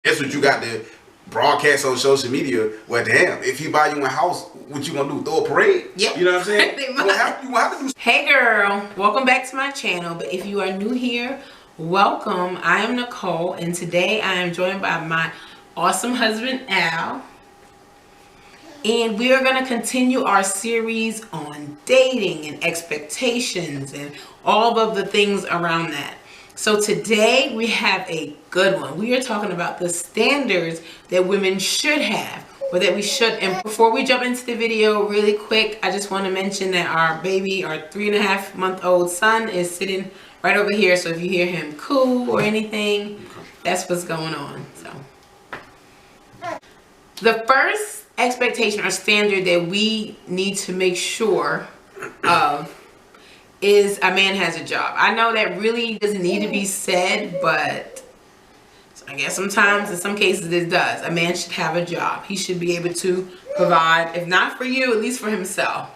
That's what you got to broadcast on social media. Well, damn, if he buy you a house, what you gonna do? Throw a parade? Yep. You know what I'm saying? You gonna have to do. Hey girl, welcome back to my channel. But if you are new here, welcome. I am Nicole, and today I am joined by my awesome husband Al. And we are going to continue our series on dating and expectations and all of the things around that. So today we have a good one. We are talking about the standards that women should have, or that we should. And before we jump into the video really quick, I just want to mention that our baby, our 3.5-month-old son, is sitting right over here. So if you hear him coo or anything, that's what's going on. So the first expectation or standard that we need to make sure of is a man has a job. I know that really doesn't need to be said, but I guess sometimes in some cases it does. A man should have a job. He should be able to provide, if not for you, at least for himself.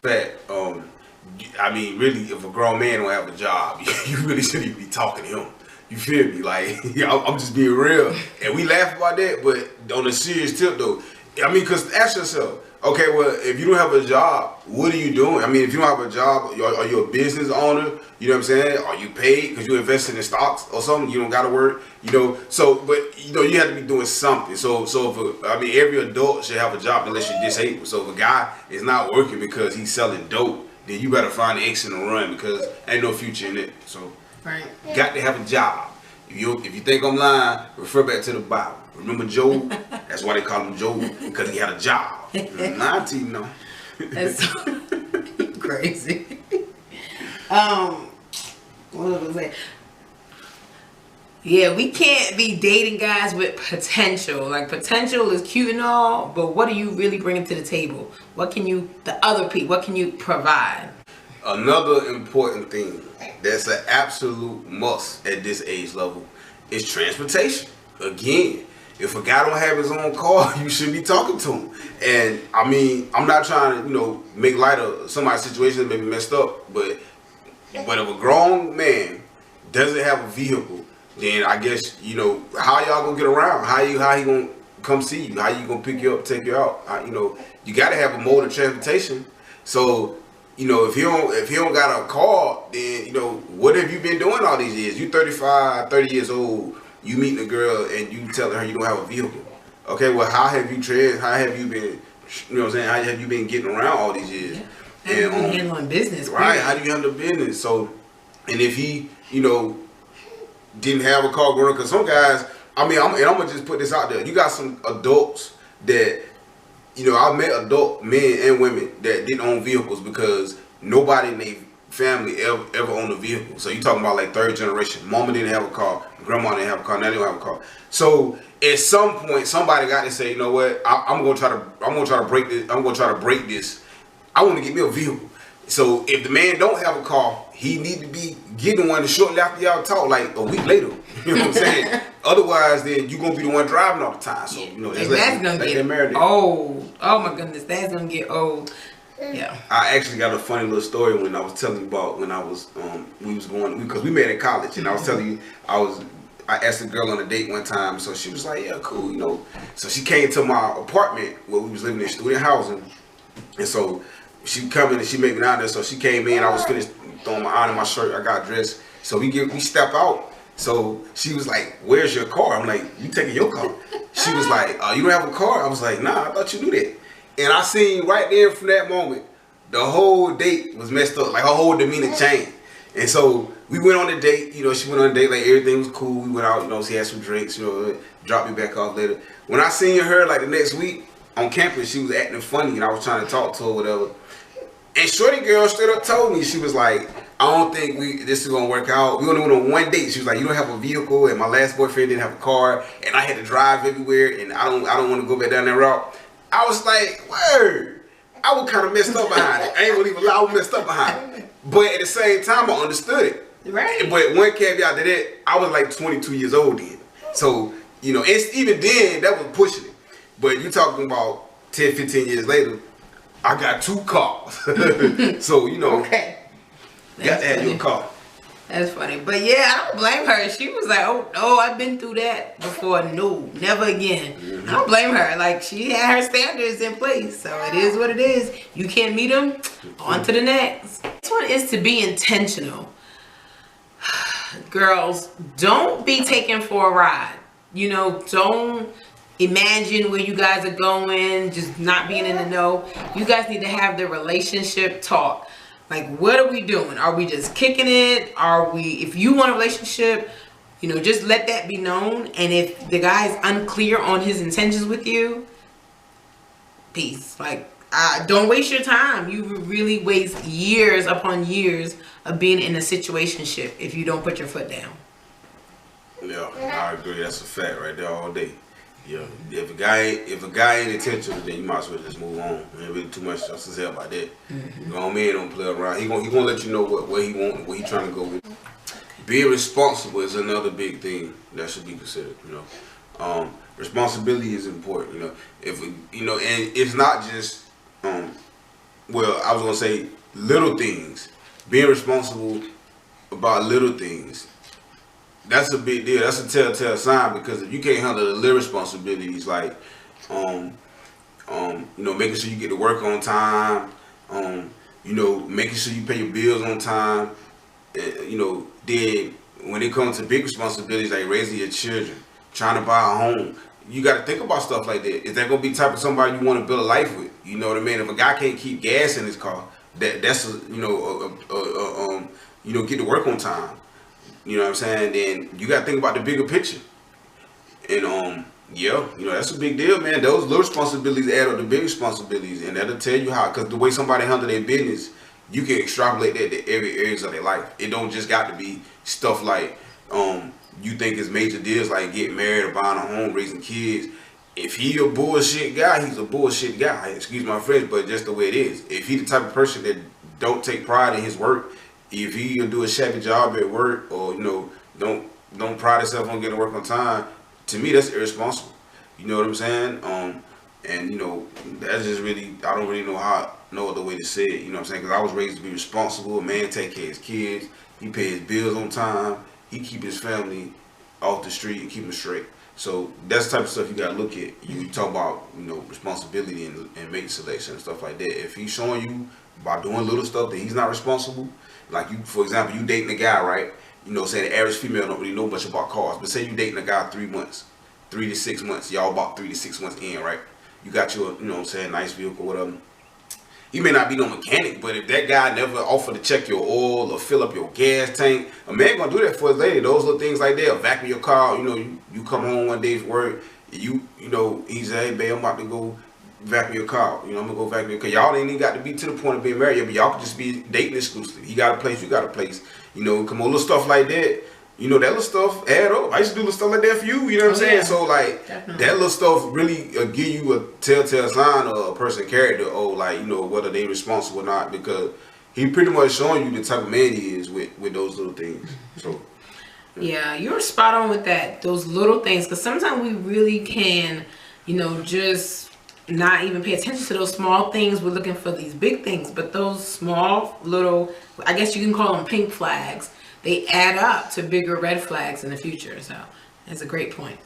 But I mean, really, if a grown man don't have a job, you really shouldn't even be talking to him. You feel me? Like, I'm just being real. And we laugh about that, but on a serious tip though, I mean, because ask yourself, okay, well, if you don't have a job, what are you doing? I mean, if you don't have a job, are you a business owner? You know what I'm saying? Are you paid because you're investing in stocks or something? You don't got to work, you know? So, but, you know, you have to be doing something. So if I mean, every adult should have a job unless you're disabled. So if a guy is not working because he's selling dope, then you better find an exit and run, because ain't no future in it. So, right. You got to have a job. If you think I'm lying, refer back to the Bible. Remember Job? That's why they call him Job, because he had a job. Nah, to you know. That's so crazy. What was I saying? Yeah, we can't be dating guys with potential. Like, potential is cute and all, but what are you really bringing to the table? What can you provide? Another important thing that's an absolute must at this age level is transportation. Again, if a guy don't have his own car, you should be talking to him. And I mean, I'm not trying to, you know, make light of somebody's situation that may be messed up, but if a grown man doesn't have a vehicle, then I guess, you know, how y'all gonna get around? How he gonna come see you? How you gonna pick you up, take you out? You know, you gotta have a mode of transportation. So, you know, if he don't got a car, then, you know, what have you been doing all these years? You 35, 30 years old, you meeting a girl and you telling her you don't have a vehicle. Okay, well, how have you been, you know what I'm saying, how have you been getting around all these years? Yeah. And handling business. Right, period. how do you handle business? So, and if he, you know, didn't have a car growing up, because some guys, I mean, I'm going to just put this out there. You got some adults that, you know, I met adult men and women that didn't own vehicles because nobody in their family ever owned a vehicle. So you talking about like third generation. Mama didn't have a car, grandma didn't have a car, now they don't have a car. So at some point, somebody got to say, you know what? I'm gonna try to break this. I'm gonna try to break this. I want to get me a vehicle. So if the man don't have a car, he need to be getting one shortly after y'all talk, like a week later. You know what I'm saying? Otherwise, then you gonna be the one driving all the time. So you know that's gonna get old. Oh my goodness, that's gonna get old. Yeah. I actually got a funny little story when I was telling you about when I was because we met in college, and I was telling you I asked a girl on a date one time, so she was like, yeah, cool, you know. So she came to my apartment where we was living in student housing, and so she come in and she made me down there. So she came in, I was finished throwing my iron in my shirt, I got dressed. So we step out. So she was like, where's your car? I'm like, you taking your car? She was like, you don't have a car? I was like, nah, I thought you knew that. And I seen right there from that moment, the whole date was messed up. Like her whole demeanor changed. And so we went on a date, you know, she went on a date, like everything was cool. We went out, you know, she had some drinks, you know, dropped me back off later. When I seen her like the next week on campus, she was acting funny and I was trying to talk to her or whatever. And shorty girl straight up told me, she was like, I don't think this is gonna work out. We only went on one date. She was like, you don't have a vehicle, and my last boyfriend didn't have a car, and I had to drive everywhere, and I don't want to go back down that route. I was like, word. I was kind of messed up behind it. I ain't gonna even lie, I was messed up behind it. But at the same time, I understood it. Right. But one caveat to that, I was like 22 years old then. So, you know, it's, even then, that was pushing it. But you talking about 10, 15 years later, I got 2 cars. So, you know, okay. got to have your car. That's funny. But yeah, I don't blame her. She was like, oh, no, I've been through that before. No, never again. I don't blame her. Like, she had her standards in place. So it is what it is. You can't meet them. On to the next. This one is to be intentional. Girls, don't be taken for a ride. You know, don't imagine where you guys are going, just not being in the know. You guys need to have the relationship talk. Like, what are we doing? Are we just kicking it? Are we, if you want a relationship, you know, just let that be known. And if the guy's unclear on his intentions with you, peace. Like, don't waste your time. You really waste years upon years of being in a situationship if you don't put your foot down. Yeah, I agree. That's a fact right there all day. Yeah, if a guy ain't intentional, then you might as well just move on. Ain't really too much else to say about that. You know, man don't play around. He gonna let you know what he want, what he trying to go with. Being responsible is another big thing that should be considered. You know, responsibility is important. You know, if you know, and it's not just well, I was gonna say little things. Being responsible about little things. That's a big deal. That's a telltale sign, because if you can't handle the little responsibilities, like, you know, making sure you get to work on time, you know, making sure you pay your bills on time, you know, then when it comes to big responsibilities like raising your children, trying to buy a home, you got to think about stuff like that. Is that gonna be the type of somebody you want to build a life with? You know what I mean? If a guy can't keep gas in his car, that's a, you know, get to work on time. You know what I'm saying? Then you gotta think about the bigger picture. And yeah, you know, that's a big deal, man. Those little responsibilities add up to big responsibilities, and that'll tell you how. Because the way somebody handle their business, you can extrapolate that to every areas of their life. It don't just got to be stuff like you think is major deals like getting married or buying a home, raising kids. If he a bullshit guy, he's a bullshit guy. Excuse my French, but just the way it is. If he the type of person that don't take pride in his work, if he do a shabby job at work, or you know, don't pride himself on getting to work on time, to me that's irresponsible. You know what I'm saying? And you know, that's just really, I don't really know no other way to say it. You know what I'm saying? Because I was raised to be responsible. A man take care of his kids. He pay his bills on time. He keep his family off the street and keep them straight. So that's the type of stuff you gotta look at. You talk about, you know, responsibility and making selection and stuff like that. If he's showing you by doing little stuff that he's not responsible, like you, for example, you dating a guy, right? You know, say the average female don't really know much about cars, but say you dating a guy 3 months, 3 to 6 months. Y'all about 3 to 6 months in, right? You got your, you know what I'm saying, nice vehicle, whatever. He may not be no mechanic, but if that guy never offered to check your oil or fill up your gas tank, a man gonna do that for his lady. Those little things like that, vacuum your car. You know, you come home one day from work, you know, he say, hey babe, I'm about to go vacuum your car. You know, I'm gonna go vacuum your car. Y'all ain't even got to be to the point of being married yet, but y'all could just be dating exclusively. He got a place, you got a place. You know, come on, little stuff like that. You know, that little stuff add up. I used to do little stuff like that for you. You know what I'm saying? So like, definitely. That little stuff really give you a telltale sign of a person's character, or like, you know, whether they responsible or not, because he pretty much showing you the type of man he is with those little things. So yeah, you're spot on with that. Those little things, because sometimes we really can, you know, just not even pay attention to those small things. We're looking for these big things, but those small little, I guess you can call them pink flags, they add up to bigger red flags in the future. So that's a great point.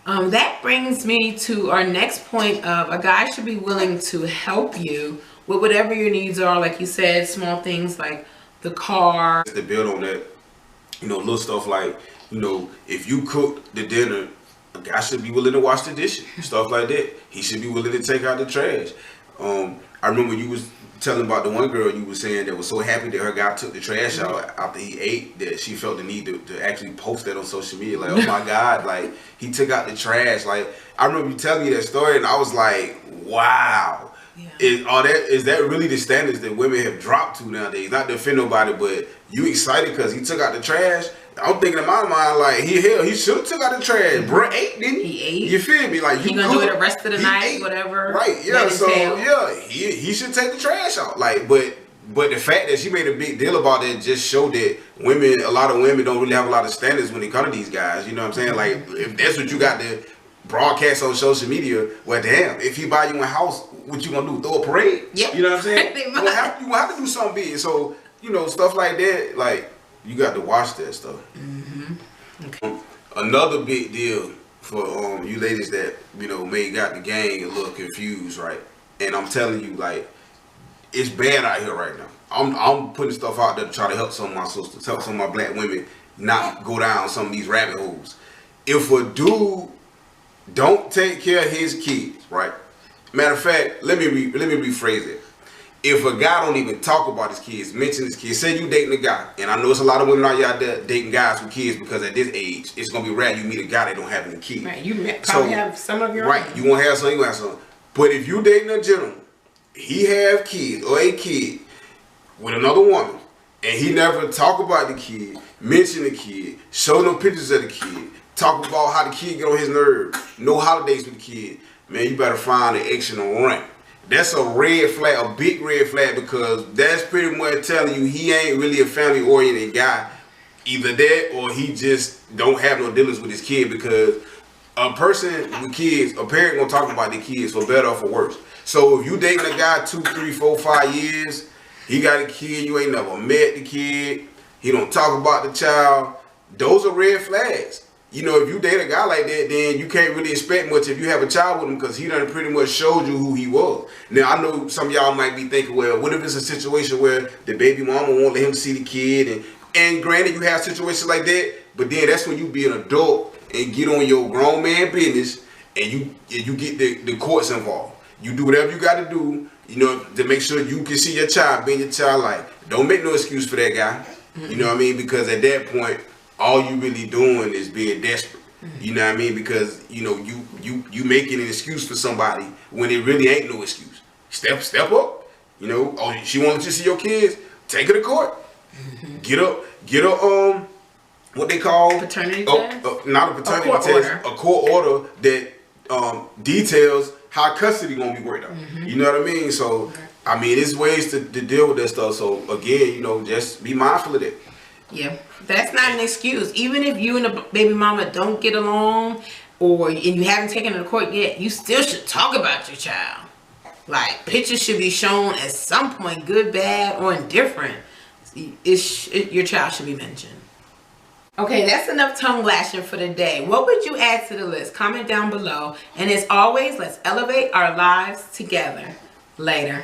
That brings me to our next point of a guy should be willing to help you with whatever your needs are. Like you said, small things like the car. To build on that, you know, little stuff like, you know, if you cook the dinner, a guy should be willing to wash the dishes, stuff like that. He should be willing to take out the trash. I remember you was telling about the one girl you were saying that was so happy that her guy took the trash out after he ate, that she felt the need to actually post that on social media. Like, oh my God, like, he took out the trash. Like, I remember you telling me that story, and I was like, wow. Yeah. Is that really the standards that women have dropped to nowadays? Not to offend nobody, but you excited because he took out the trash? I'm thinking in my mind, like, he should have took out the trash. Bro ate, didn't he? He ate. You feel me? Like, he gonna do it the rest of the night, ate. Whatever. Right, yeah, so, yeah, he should take the trash out. Like, but the fact that she made a big deal about it just showed that a lot of women don't really have a lot of standards when they come to these guys. You know what I'm saying? Like, if that's what you got to broadcast on social media, well, damn, if he buy you a house, what you gonna do? Throw a parade? Yep. You know what I'm saying? You gonna have to do something big. So you know, stuff like that, like, you got to watch that stuff. Okay. Another big deal for you ladies that, you know, may got the gang a little confused, right? And I'm telling you, like, it's bad out here right now. I'm putting stuff out there to try to help some of my sisters, help some of my black women not go down some of these rabbit holes. If a dude don't take care of his kids, right? Matter of fact, let me rephrase it. If a guy don't even talk about his kids, mention his kids, say you dating a guy, and I know it's a lot of women out there dating guys with kids because at this age, it's gonna be rare you meet a guy that don't have any kids. Right, you probably have some of your right, own. you won't have some, you won't have some. But if you dating a gentleman, he have kids or a kid with another woman, and he never talk about the kid, mention the kid, show no pictures of the kid, talk about how the kid get on his nerves, no holidays with the kid, man, you better find an action and run. That's a red flag, a big red flag, because that's pretty much telling you he ain't really a family-oriented guy. Either that or he just don't have no dealings with his kid, because a person with kids, a parent gonna talk about their kids for better or for worse. So if you dating a guy 2, 3, 4, 5 years, he got a kid, you ain't never met the kid, he don't talk about the child, those are red flags. You know, if you date a guy like that, then you can't really expect much if you have a child with him, because he done pretty much showed you who he was. Now, I know some of y'all might be thinking, well, what if it's a situation where the baby mama won't let him see the kid? And granted, you have situations like that, but then that's when you be an adult and get on your grown man business, and you get the courts involved. You do whatever you got to do, you know, to make sure you can see your child, be in your child life. Don't make no excuse for that guy. You know what I mean? Because at that point, all you really doing is being desperate. You know what I mean? Because, you know, you making an excuse for somebody when it really ain't no excuse. Step up. You know, oh, she wanted to see your kids, take her to court. Get a what they call paternity test? Not a paternity test, a court order that details how custody gonna be worked out. You know what I mean? So I mean, there's ways to deal with that stuff. So again, you know, just be mindful of that. Yeah, that's not an excuse. Even if you and the baby mama don't get along, and you haven't taken her to court yet, you still should talk about your child. Like, pictures should be shown at some point, good, bad, or indifferent. Your child should be mentioned. Okay, that's enough tongue lashing for today. What would you add to the list? Comment down below. And as always, let's elevate our lives together. Later.